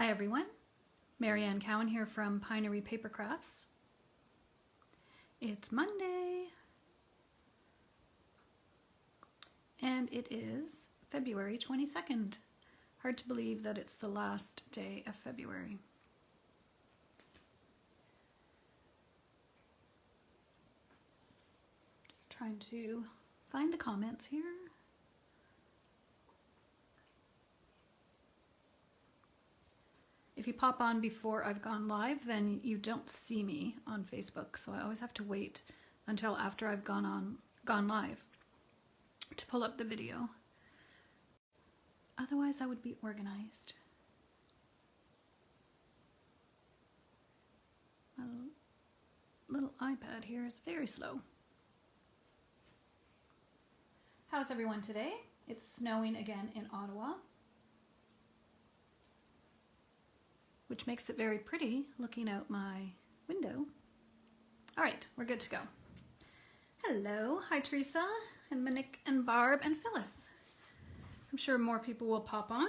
Hi everyone, Marianne Cowan here from Pinery Paper Crafts. It's Monday and it is February 22nd. Hard to believe that it's the last day of February. Just trying to find the comments here. If you pop on before I've gone live, then you don't see me on Facebook, so I always have to wait until after I've gone live to pull up the video. Otherwise, I would be organized. My little iPad here is very slow. How's everyone today? It's snowing again in Ottawa, which makes it very pretty looking out my window. All right, we're good to go. Hello, hi Teresa, and Monique, and Barb, and Phyllis. I'm sure more people will pop on.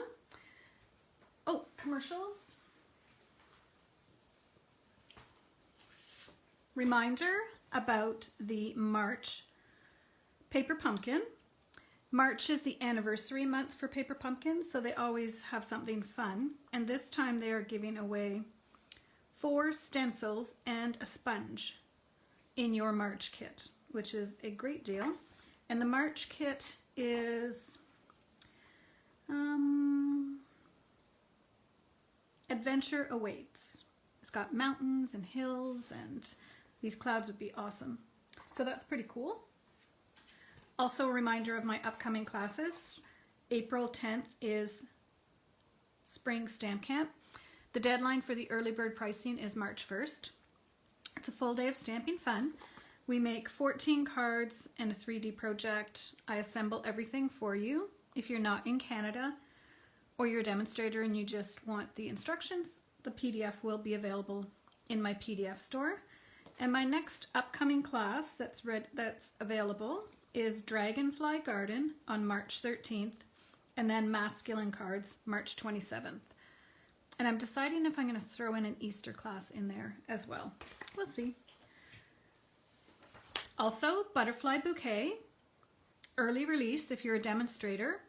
Oh, commercials. Reminder about the March Paper Pumpkin. March is the anniversary month for Paper Pumpkins, so they always have something fun. And this time they are giving away 4 stencils and a sponge in your March kit, which is a great deal. And the March kit is Adventure Awaits. It's got mountains and hills, and these clouds would be awesome. So that's pretty cool. Also, a reminder of my upcoming classes. April 10th is Spring Stamp Camp. The deadline for the early bird pricing is March 1st. It's a full day of stamping fun. We make 14 cards and a 3D project. I assemble everything for you. If you're not in Canada or you're a demonstrator and you just want the instructions, the PDF will be available in my PDF store. And my next upcoming class that's available is Dragonfly Garden on March 13th, and then Masculine Cards March 27th. And I'm deciding if I'm going to throw in an Easter class in there as well. We'll see. Also, Butterfly Bouquet, early release if you're a demonstrator,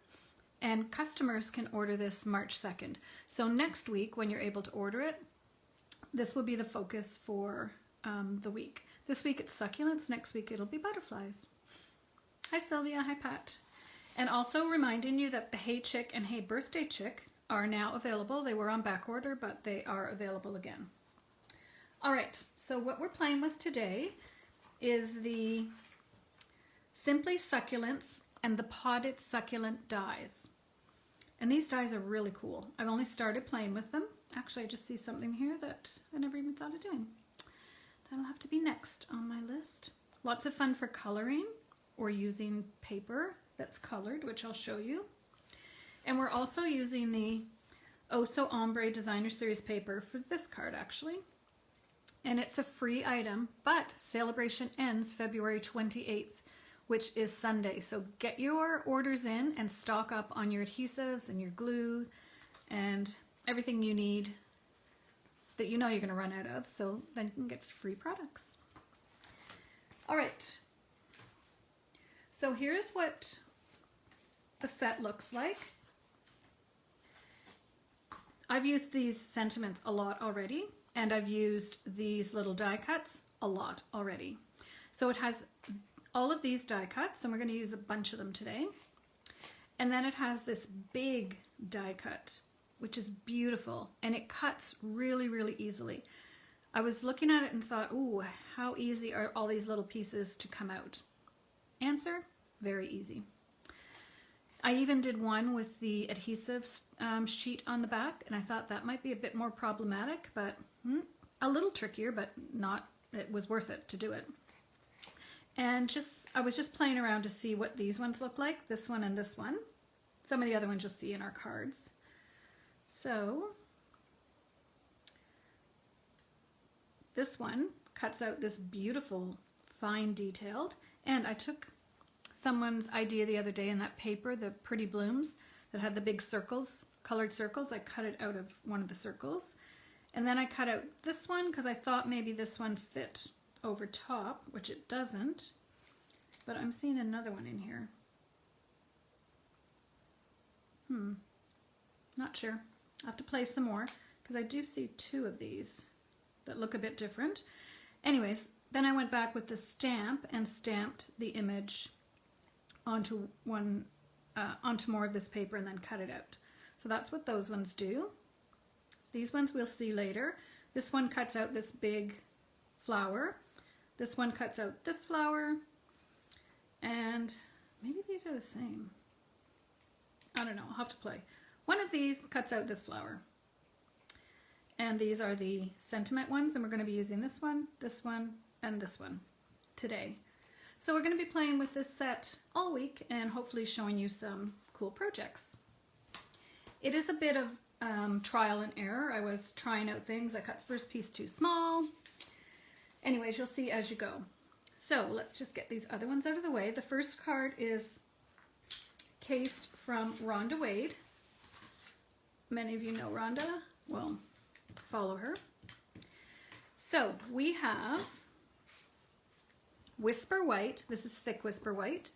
and customers can order this March 2nd. So next week, when you're able to order it, this will be the focus for the week. This week it's succulents, next week it'll be butterflies. Hi Sylvia, hi Pat. And also reminding you that the Hey Chick and Hey Birthday Chick are now available. They were on back order, but they are available again. All right, so what we're playing with today is the Simply Succulents and the Potted Succulent dies. And these dies are really cool. I've only started playing with them. Actually, I just see something here that I never even thought of doing. That'll have to be next on my list. Lots of fun for coloring or using paper that's colored, which I'll show you. And we're also using the Oh So Ombre Designer Series paper for this card actually. And it's a free item, but celebration ends February 28th, which is Sunday. So get your orders in and stock up on your adhesives and your glue and everything you need that you know you're going to run out of, so then you can get free products. All right. So here's what the set looks like. I've used these sentiments a lot already, and I've used these little die cuts a lot already. So it has all of these die cuts, and we're going to use a bunch of them today. And then it has this big die cut, which is beautiful, and it cuts really, really easily. I was looking at it and thought, ooh, how easy are all these little pieces to come out? Answer, very easy. I even did one with the adhesive sheet on the back, and I thought that might be a bit more problematic, but a little trickier, but not, it was worth it to do it. And I was just playing around to see what these ones look like, this one and this one. Some of the other ones you'll see in our cards. So this one cuts out this beautiful fine detailed, and I took someone's idea the other day in that paper, the Pretty Blooms that had the big circles colored circles. I cut it out of one of the circles. And then I cut out this one because I thought maybe this one fit over top, which it doesn't. But I'm seeing another one in here. Not sure. I'll have to play some more because I do see two of these that look a bit different. Anyways, then I went back with the stamp and stamped the image onto onto more of this paper and then cut it out. So that's what those ones do. These ones we'll see later. This one cuts out this big flower. This one cuts out this flower. And maybe these are the same. I don't know, I'll have to play. One of these cuts out this flower. And these are the sentiment ones, and we're going to be using this one, and this one today. So we're going to be playing with this set all week and hopefully showing you some cool projects. It is a bit of trial and error. I was trying out things. I cut the first piece too small. Anyways, you'll see as you go. So let's just get these other ones out of the way. The first card is cased from Rhonda Wade. Many of you know Rhonda. Well, follow her. So we have Whisper White. This is thick Whisper White.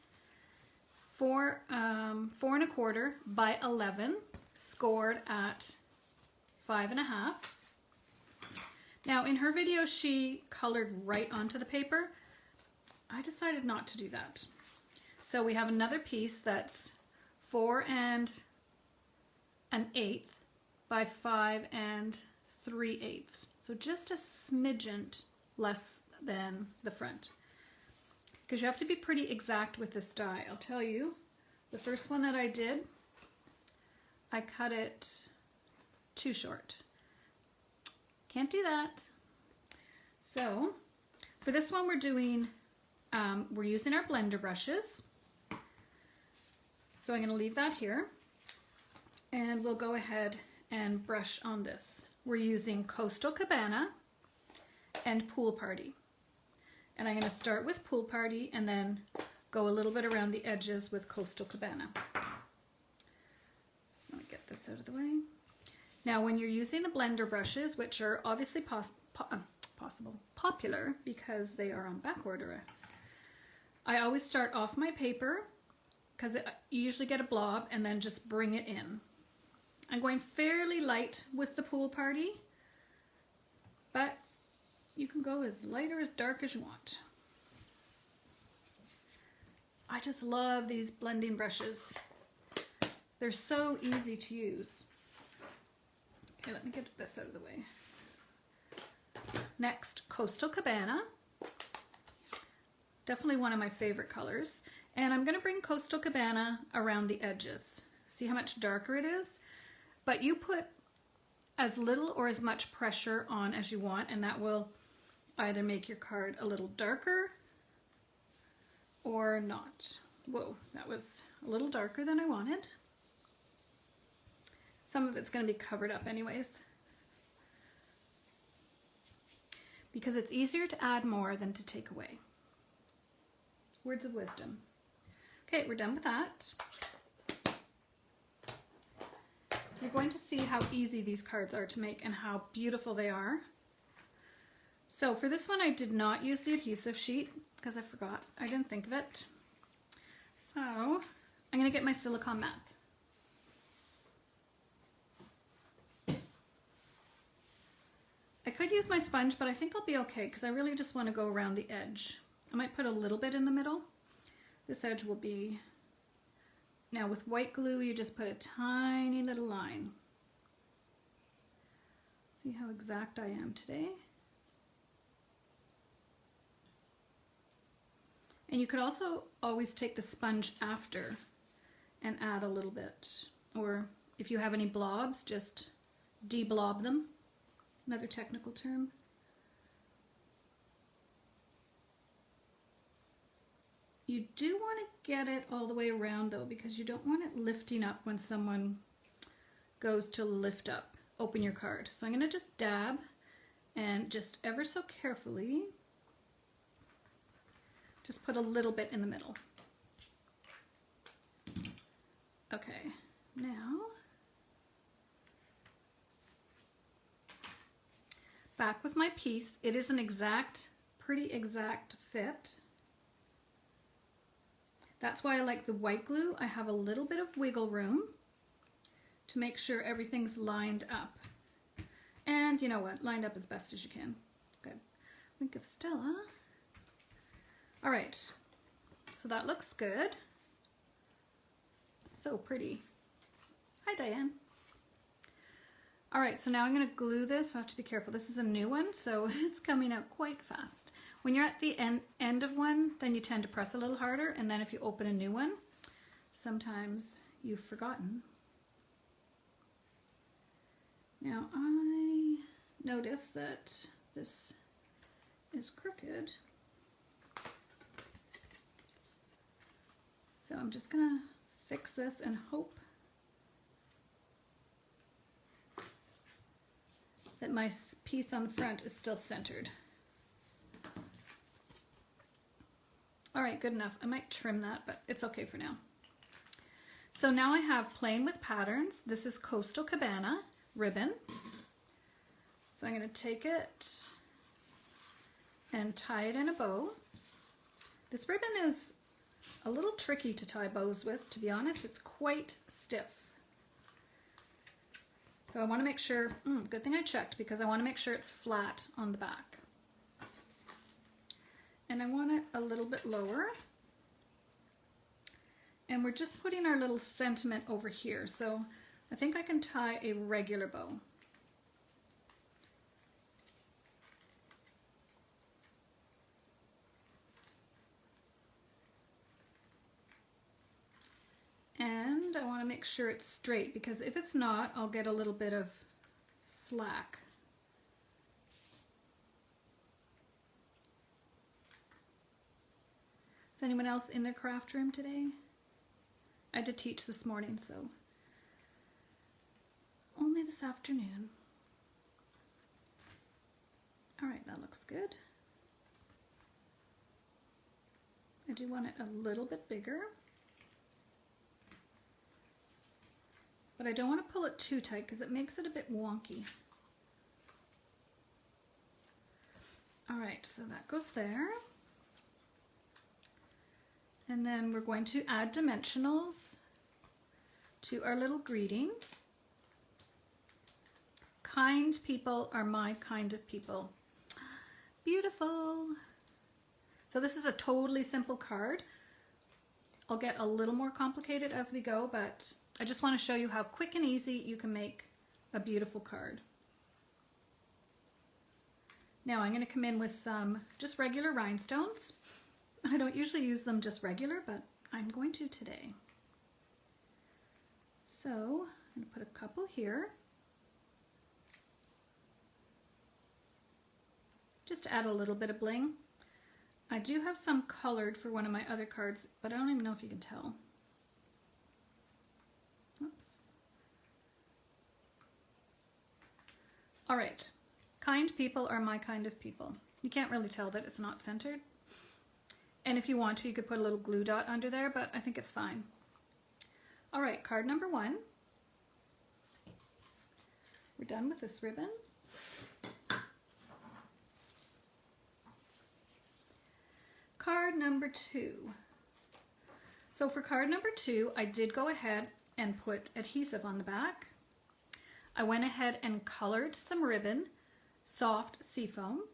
4 4¼ by 11, scored at 5½. Now in her video she colored right onto the paper. I decided not to do that. So we have another piece that's 4 1/8 by 5 3/8. So just a smidgen less than the front. Because you have to be pretty exact with this die. I'll tell you, the first one that I did, I cut it too short. Can't do that. So for this one we're doing, we're using our blender brushes. So I'm going to leave that here. And we'll go ahead and brush on this. We're using Coastal Cabana and Pool Party. And I'm going to start with Pool Party and then go a little bit around the edges with Coastal Cabana. Just want to get this out of the way. Now when you're using the blender brushes, which are obviously popular because they are on back order, I always start off my paper because you usually get a blob and then just bring it in. I'm going fairly light with the Pool Party, but you can go as light or as dark as you want. I just love these blending brushes. They're so easy to use. Okay, let me get this out of the way. Next, Coastal Cabana. Definitely one of my favorite colors. And I'm going to bring Coastal Cabana around the edges. See how much darker it is? But you put as little or as much pressure on as you want, and that will either make your card a little darker or not. Whoa, that was a little darker than I wanted. Some of it's going to be covered up anyways, because it's easier to add more than to take away. Words of wisdom. Okay, we're done with that. You're going to see how easy these cards are to make and how beautiful they are. So for this one I did not use the adhesive sheet because I forgot. I didn't think of it. So I'm going to get my silicone mat. I could use my sponge, but I think I'll be okay because I really just want to go around the edge. I might put a little bit in the middle. This edge will be... Now with white glue you just put a tiny little line. See how exact I am today? And you could also always take the sponge after and add a little bit. Or if you have any blobs, just de-blob them. Another technical term. You do want to get it all the way around though, because you don't want it lifting up when someone goes to lift up, open your card. So I'm going to just dab and just ever so carefully just put a little bit in the middle. Okay, now back with my piece. It is an exact, pretty exact fit. That's why I like the white glue. I have a little bit of wiggle room to make sure everything's lined up. And you know what? Lined up as best as you can. Good. Wink of Stella. All right. So that looks good. So pretty. Hi, Diane. All right, so now I'm going to glue this. I have to be careful. This is a new one, so it's coming out quite fast. When you're at the end of one, then you tend to press a little harder, and then if you open a new one, sometimes you've forgotten. Now I notice that this is crooked, so I'm just gonna fix this and hope that my piece on the front is still centered. All right, good enough. I might trim that, but it's okay for now. So now I have Playing with Patterns. This is Coastal Cabana ribbon. So I'm going to take it and tie it in a bow. This ribbon is a little tricky to tie bows with, to be honest. It's quite stiff. So I want to make sure, good thing I checked, because I want to make sure it's flat on the back. And I want it a little bit lower. And we're just putting our little sentiment over here. So I think I can tie a regular bow. And I want to make sure it's straight, because if it's not, I'll get a little bit of slack. Is anyone else in their craft room today? I had to teach this morning, so only this afternoon. All right, that looks good. I do want it a little bit bigger, but I don't want to pull it too tight because it makes it a bit wonky. All right, so that goes there. And then we're going to add dimensionals to our little greeting. Kind people are my kind of people. Beautiful. So this is a totally simple card. I'll get a little more complicated as we go, but I just want to show you how quick and easy you can make a beautiful card. Now I'm going to come in with some just regular rhinestones. I don't usually use them just regular, but I'm going to today. So I'm going to put a couple here. Just to add a little bit of bling. I do have some colored for one of my other cards, but I don't even know if you can tell. Oops. All right. Kind people are my kind of people. You can't really tell that it's not centered. And if you want to, you could put a little glue dot under there, but I think it's fine. All right, card number 1. We're done with this ribbon. Card number 2. So for card number 2, I did go ahead and put adhesive on the back. I went ahead and colored some ribbon, soft seafoam.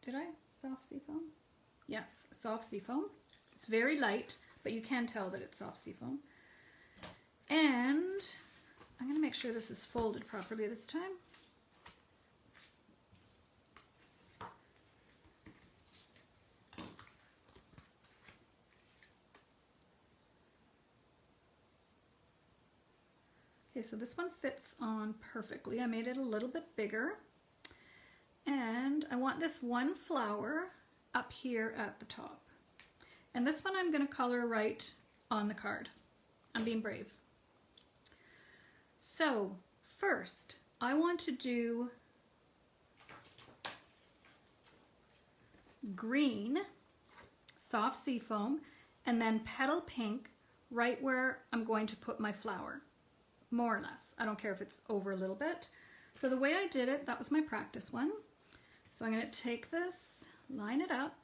Did I? Soft seafoam? Yes, soft seafoam. It's very light, but you can tell that it's soft seafoam. And I'm going to make sure this is folded properly this time. Okay, so this one fits on perfectly. I made it a little bit bigger. And I want this one flower up here at the top. And this one I'm going to color right on the card. I'm being brave. So first, I want to do green, soft seafoam, and then petal pink right where I'm going to put my flower, more or less. I don't care if it's over a little bit. So the way I did it, that was my practice one. So I'm going to take this, line it up.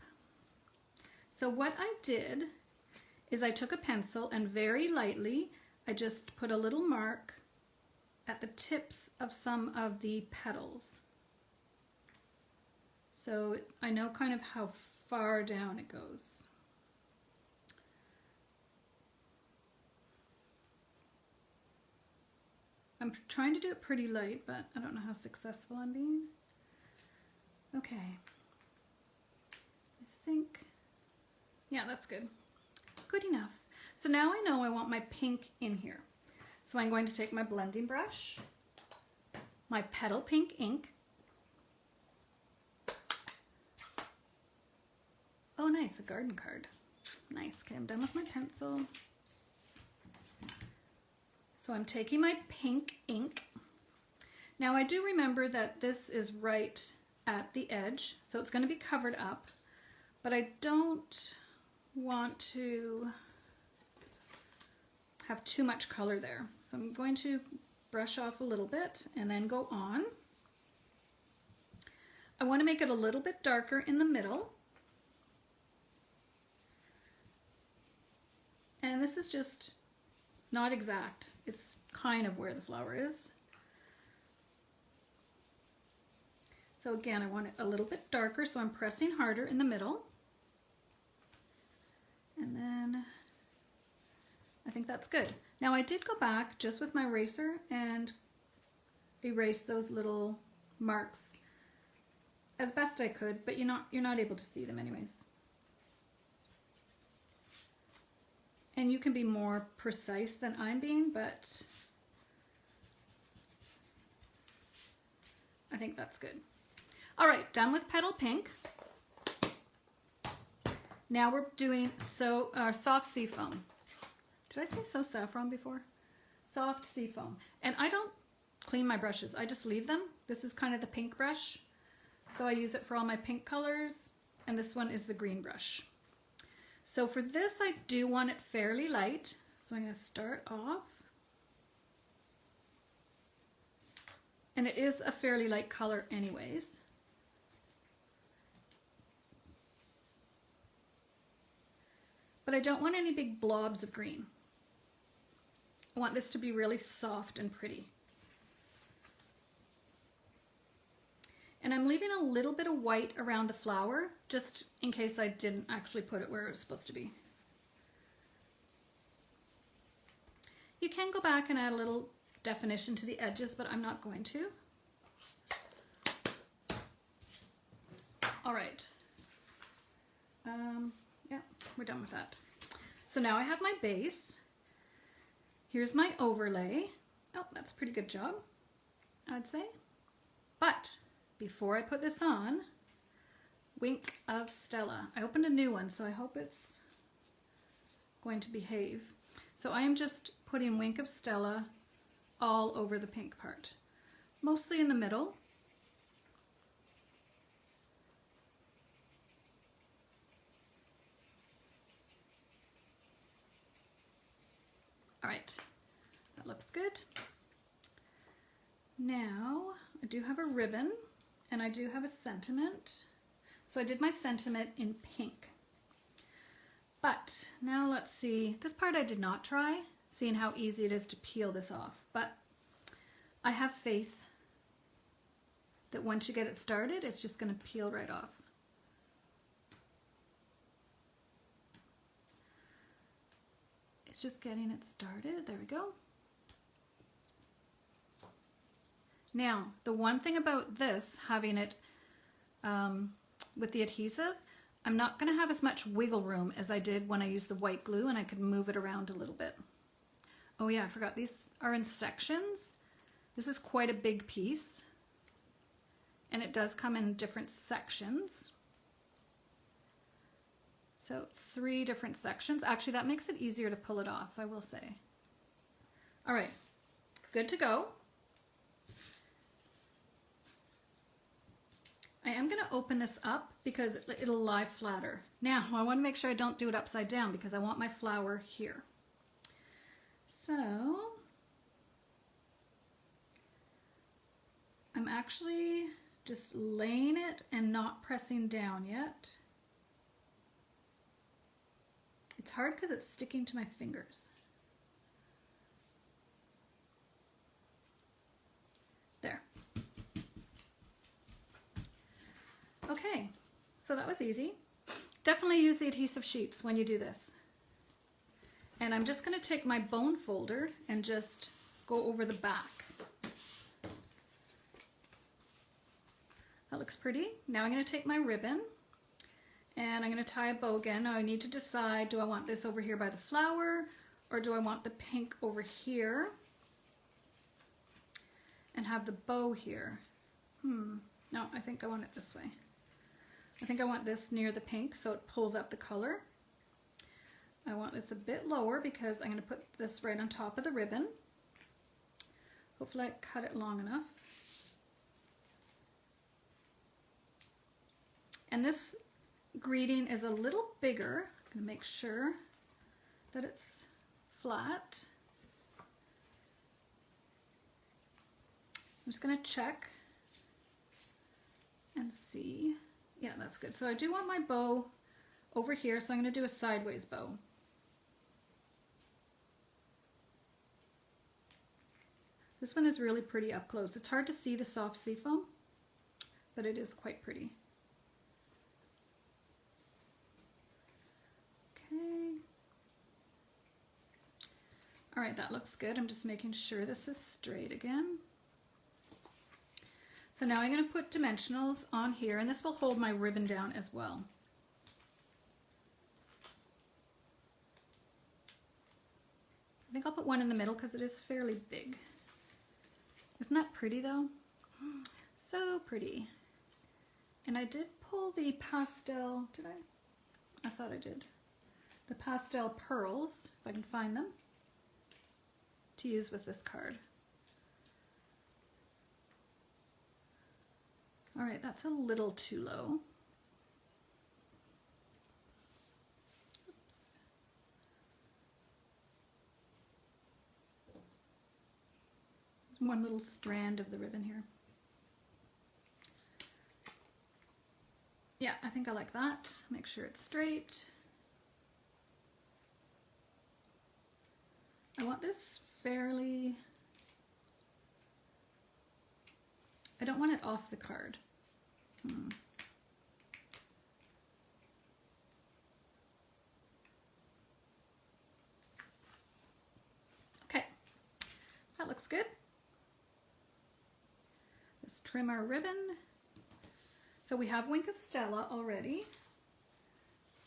So what I did is I took a pencil and very lightly I just put a little mark at the tips of some of the petals. So I know kind of how far down it goes. I'm trying to do it pretty light, but I don't know how successful I'm being. Okay. I think, yeah, that's good. Good enough. So now I know I want my pink in here. So I'm going to take my blending brush, my petal pink ink. Oh, nice, a garden card. Nice. Okay, I'm done with my pencil. So I'm taking my pink ink. Now I do remember that this is right at the edge, so it's going to be covered up, but I don't want to have too much color there. So I'm going to brush off a little bit and then go on. I want to make it a little bit darker in the middle. And this is just not exact. It's kind of where the flower is. So again, I want it a little bit darker, so I'm pressing harder in the middle. And then I think that's good. Now I did go back just with my eraser and erase those little marks as best I could, but you're not able to see them anyways. And you can be more precise than I'm being, but I think that's good. All right, done with petal pink. Now we're doing soft sea foam. Did I say so saffron before? Soft sea foam. And I don't clean my brushes. I just leave them. This is kind of the pink brush. So I use it for all my pink colors. And this one is the green brush. So for this, I do want it fairly light. So I'm going to start off. And it is a fairly light color anyways. But I don't want any big blobs of green. I want this to be really soft and pretty. And I'm leaving a little bit of white around the flower, just in case I didn't actually put it where it was supposed to be. You can go back and add a little definition to the edges, but I'm not going to. All right. Yeah, we're done with that. So now I have my base. Here's my overlay. Oh, that's a pretty good job, I'd say. But before I put this on, Wink of Stella. I opened a new one, so I hope it's going to behave. So I am just putting Wink of Stella all over the pink part, mostly in the middle. All right, that looks good. Now, I do have a ribbon and I do have a sentiment. So I did my sentiment in pink. But now let's see, this part I did not try, seeing how easy it is to peel this off. But I have faith that once you get it started, it's just going to peel right off. It's just getting it started. There we go. Now, the one thing about this, having it with the adhesive, I'm not going to have as much wiggle room as I did when I used the white glue, and I could move it around a little bit. Oh yeah, I forgot, these are in sections. This is quite a big piece, and it does come in different sections. So it's 3 different sections. Actually, that makes it easier to pull it off, I will say. All right, good to go. I am going to open this up because it'll lie flatter. Now, I want to make sure I don't do it upside down because I want my flower here. So, I'm actually Just laying it and not pressing down yet. It's hard because it's sticking to my fingers. There. Okay, so that was easy. Definitely use the adhesive sheets when you do this. And I'm just going to take my bone folder and just go over the back. That looks pretty. Now I'm going to take my ribbon and I'm going to tie a bow again. Now I need to decide, do I want this over here by the flower or do I want the pink over here and have the bow here? No, I think I want it this way. I think I want this near the pink so it pulls up the color. I want this a bit lower because I'm going to put this right on top of the ribbon. Hopefully I cut it long enough. And this greeting is a little bigger. I'm going to make sure that it's flat. I'm just going to check and see. Yeah, that's good. So I do want my bow over here, so I'm going to do a sideways bow. This one is really pretty up close. It's hard to see the soft seafoam, but it is quite pretty. Okay. All right, that looks good. I'm just making sure this is straight again. So now I'm going to put dimensionals on here, and this will hold my ribbon down as well. I think I'll put one in the middle because it is fairly big. Isn't that pretty though? So pretty. And I did pull the pastel, did I? I thought I did. The pastel pearls, if I can find them, to use with this card. All right, that's a little too low. Oops. One little strand of the ribbon here. Yeah, I think I like that. Make sure it's straight. I want this fairly... I don't want it off the card. Okay, that looks good. Let's trim our ribbon. So we have Wink of Stella already,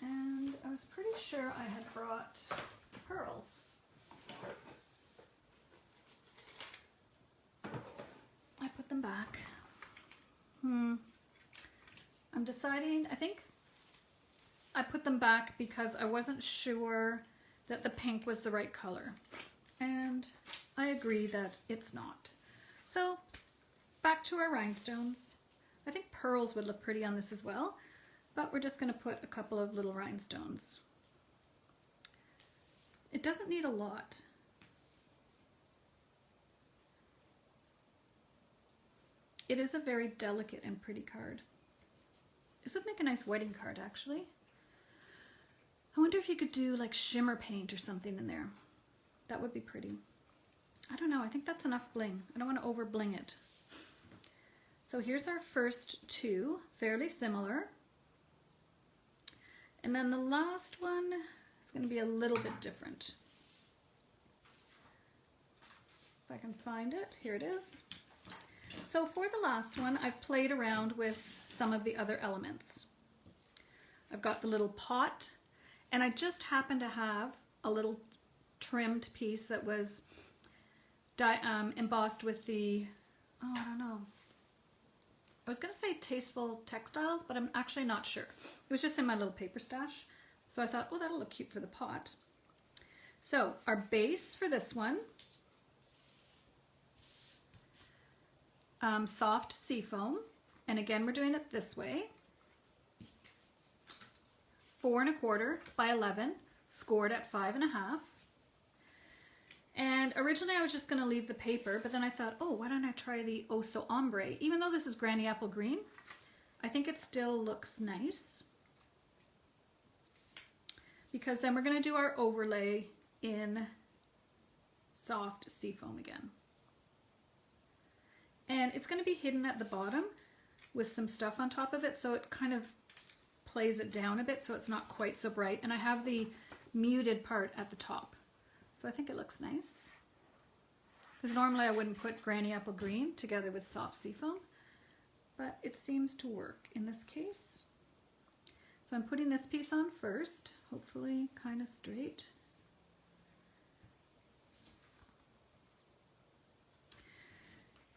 and I was pretty sure I had brought pearls. I put them back. I'm deciding, I think I put them back because I wasn't sure that the pink was the right color. And I agree that it's not. So back to our rhinestones. I think pearls would look pretty on this as well, but we're just going to put a couple of little rhinestones. It doesn't need a lot. It is a very delicate and pretty card. This would make a nice wedding card, actually. I wonder if you could do like shimmer paint or something in there. That would be pretty. I don't know, I think that's enough bling. I don't want to over bling it. So here's our first two, fairly similar. And then the last one is going to be a little bit different. If I can find it, here it is. So for the last one, I've played around with some of the other elements. I've got the little pot, and I just happen to have a little trimmed piece that was embossed with the, oh, I don't know. I was going to say Tasteful Textiles, but I'm actually not sure. It was just in my little paper stash. So I thought, oh, that'll look cute for the pot. So our base for this one, soft seafoam, and again we're doing it this way. 4 1/4 by 11, scored at 5 1/2. And And originally I was just going to leave the paper, but then I thought, oh, why don't I try the Oh So Ombre? Even though this is Granny Apple Green, I think it still looks nice. Because then we're going to do our overlay in soft seafoam again. And it's going to be hidden at the bottom with some stuff on top of it, so it kind of plays it down a bit so it's not quite so bright. And I have the muted part at the top. So I think it looks nice. Because normally I wouldn't put Granny Apple Green together with soft seafoam, but it seems to work in this case. So I'm putting this piece on first, hopefully kind of straight.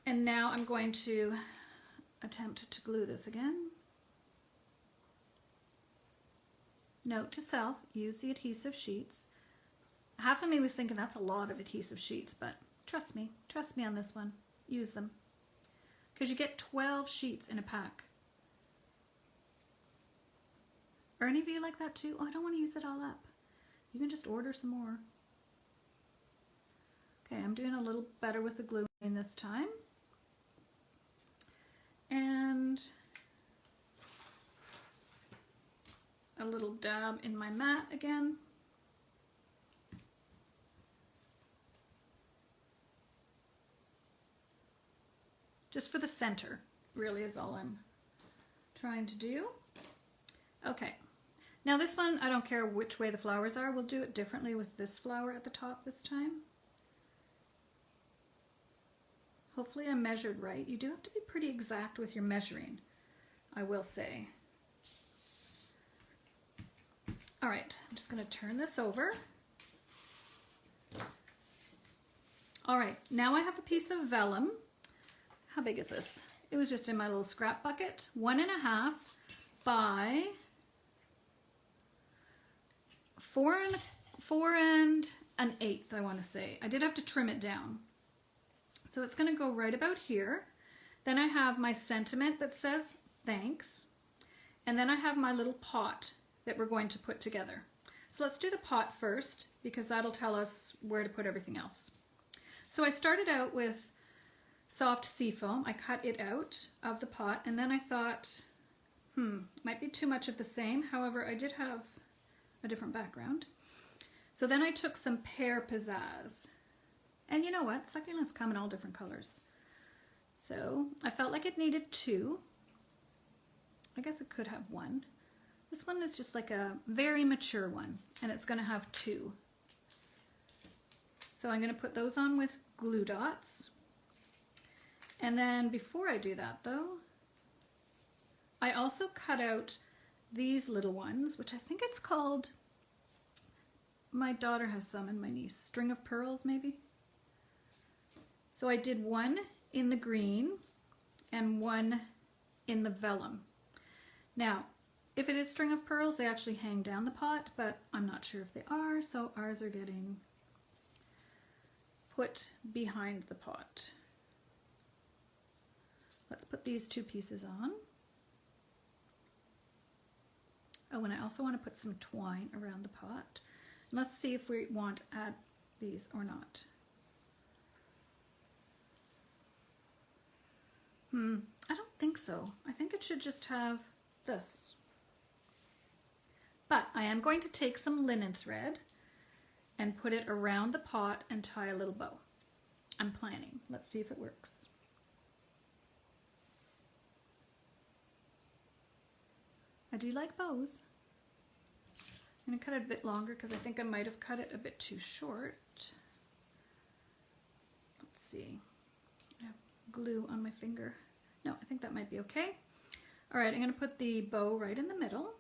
And now I'm going to attempt to glue this again. Note to self, use the adhesive sheets. Half of me was thinking that's a lot of adhesive sheets, but trust me on this one. Use them. Because you get 12 sheets in a pack. Are any of you like that too? Oh, I don't want to use it all up. You can just order some more. Okay, I'm doing a little better with the gluing this time. And a little dab in my mat again. Just for the center, really is all I'm trying to do. Okay, now this one, I don't care which way the flowers are. We'll do it differently with this flower at the top this time. Hopefully I measured right. You do have to be pretty exact with your measuring, I will say. All right, I'm just going to turn this over. All right, now I have a piece of vellum. How big is this? It was just in my little scrap bucket. 1.5 by 4 1/8, I want to say. I did have to trim it down. So it's going to go right about here. Then I have my sentiment that says thanks. And then I have my little pot that we're going to put together. So let's do the pot first because that'll tell us where to put everything else. So I started out with soft seafoam. I cut it out of the pot and then I thought, might be too much of the same. However, I did have a different background. So then I took some pear pizzazz. And you know what? Succulents come in all different colors. So I felt like it needed 2. I guess it could have 1. This one is just like a very mature one and it's going to have 2. So I'm going to put those on with glue dots. And then before I do that though, I also cut out these little ones, which I think it's called, my daughter has some and my niece, string of pearls maybe. So I did 1 in the green and 1 in the vellum. Now, if it is string of pearls, they actually hang down the pot, but I'm not sure if they are, so ours are getting put behind the pot. Let's put these 2 pieces on. Oh, and I also want to put some twine around the pot. Let's see if we want to add these or not. I don't think so. I think it should just have this. But I am going to take some linen thread and put it around the pot and tie a little bow. I'm planning. Let's see if it works. I do like bows. I'm going to cut it a bit longer because I think I might have cut it a bit too short. Let's see. I have glue on my finger. No, I think that might be okay. All right, I'm going to put the bow right in the middle.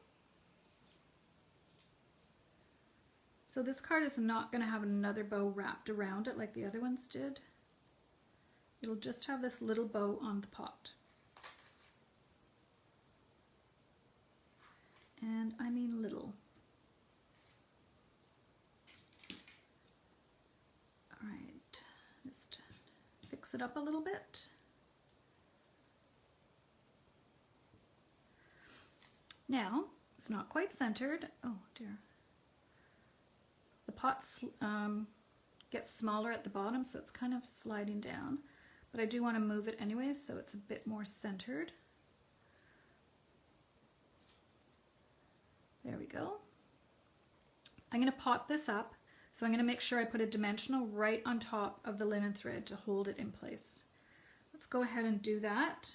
So this card is not going to have another bow wrapped around it like the other ones did. It'll just have this little bow on the pot. And I mean little. All right, just fix it up a little bit. Now, it's not quite centered. Oh dear. The pot's gets smaller at the bottom, so it's kind of sliding down. But I do want to move it anyways, so it's a bit more centered. There we go. I'm going to pop this up, so I'm going to make sure I put a dimensional right on top of the linen thread to hold it in place. Let's go ahead and do that.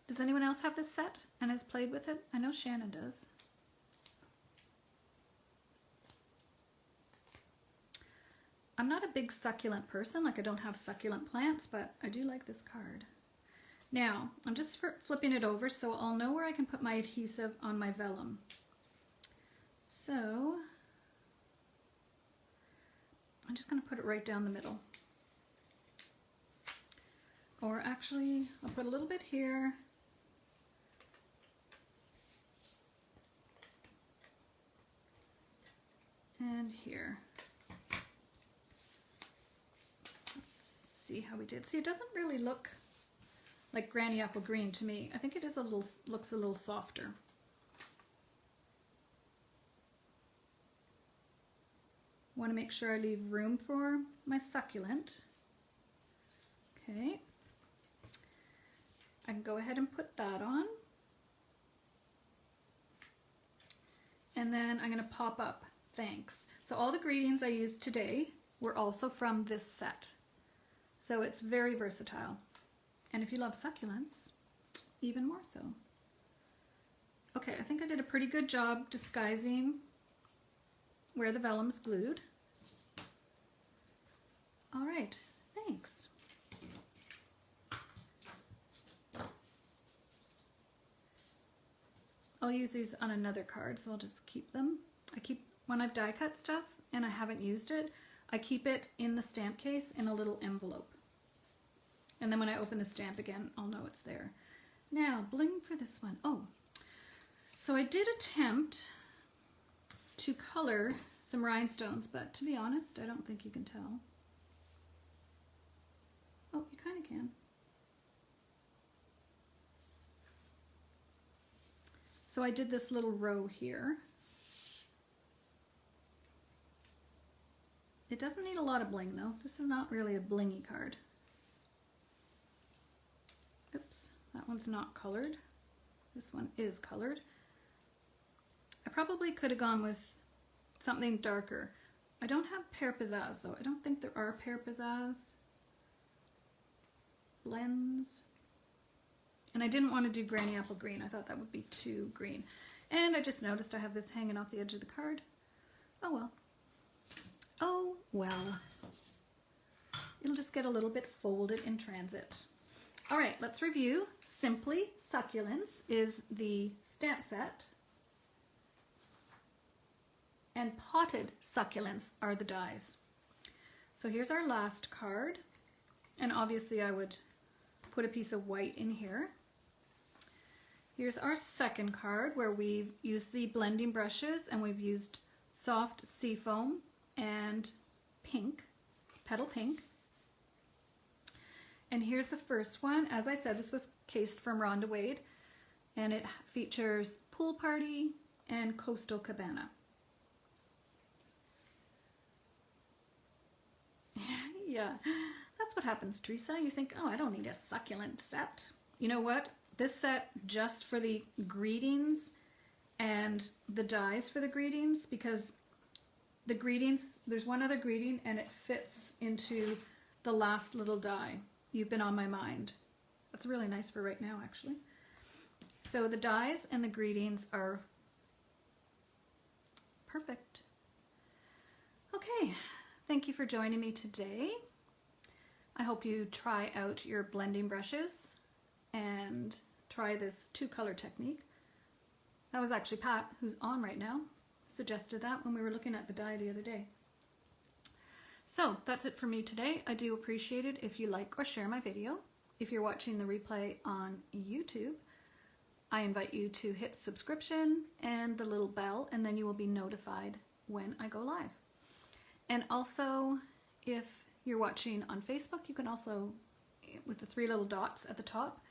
Does anyone else have this set and has played with it? I know Shannon does. I'm not a big succulent person, like I don't have succulent plants, but I do like this card. Now, I'm just flipping it over so I'll know where I can put my adhesive on my vellum. So, I'm just going to put it right down the middle. Or actually, I'll put a little bit here. And here. Let's see how we did. See, it doesn't really look like Granny Apple Green to me. I think it is a little, looks a little softer. Want to make sure I leave room for my succulent. Okay. I can go ahead and put that on. And then I'm going to pop up thanks. So all the greetings I used today were also from this set. So it's very versatile. And if you love succulents, even more so. Okay, I think I did a pretty good job disguising where the vellum's glued. All right, thanks. I'll use these on another card, so I'll just keep them. When I've die cut stuff and I haven't used it, I keep it in the stamp case in a little envelope. And then when I open the stamp again, I'll know it's there. Now, bling for this one. Oh, so I did attempt to color some rhinestones, but to be honest, I don't think you can tell. Oh, you kind of can. So I did this little row here. It doesn't need a lot of bling though. This is not really a blingy card. Oops, that one's not colored. This one is colored. I probably could have gone with something darker. I don't have pear pizzazz though. I don't think there are pear pizzazz blends. And I didn't want to do Granny Apple Green. I thought that would be too green. And I just noticed I have this hanging off the edge of the card. Oh well. Oh well. It'll just get a little bit folded in transit. All right, let's review. Simply Succulents is the stamp set. And Potted Succulents are the dies. So here's our last card. And obviously I would put a piece of white in here. Here's our second card where we've used the blending brushes and we've used soft seafoam and pink, petal pink. And here's the first one. As I said, this was cased from Rhonda Wade and it features Pool Party and Coastal Cabana. Yeah, that's what happens, Teresa. You think, oh, I don't need a succulent set. You know what? This set just for the greetings and the dies for the greetings, because the greetings, there's one other greeting and it fits into the last little die. You've been on my mind. That's really nice for right now, actually. So the dies and the greetings are perfect. Okay, thank you for joining me today. I hope you try out your blending brushes and try this two-color technique. That was actually Pat, who's on right now, suggested that when we were looking at the die the other day. So that's it for me today. I do appreciate it if you like or share my video. If you're watching the replay on YouTube, I invite you to hit subscription and the little bell, and then you will be notified when I go live. And also, if you're watching on Facebook, you can also with the 3 little dots at the top,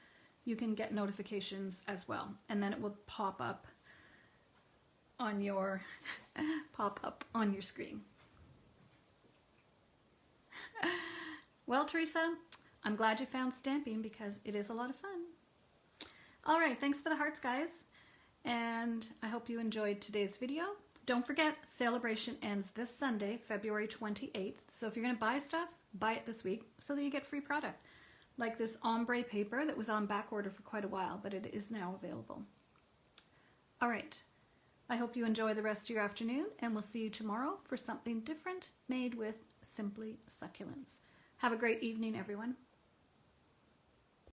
you can get notifications as well, and then it will pop up on your screen. Well, Teresa, I'm glad you found stamping because it is a lot of fun. All right, thanks for the hearts, guys, and I hope you enjoyed today's video. Don't forget, celebration ends this Sunday, February 28th. So if you're going to buy stuff, buy it this week so that you get free product. Like this ombre paper that was on back order for quite a while, but it is now available. All right, I hope you enjoy the rest of your afternoon, and we'll see you tomorrow for something different made with Simply Succulents. Have a great evening, everyone.